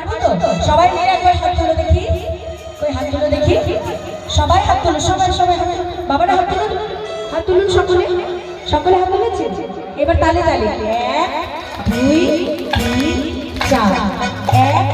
পারবো তো? সবাই মিলে একবার হাত তুলো দেখি। কই হাত তুলো দেখি। সবাই হাত তুলো, সবাই সবাই হাত তুলো। বাবারা হাত তুলুন, হাত তুলুন সকলে। সকলে হাত তুলেছে। এবার তালে তালে 1 2 3 4 1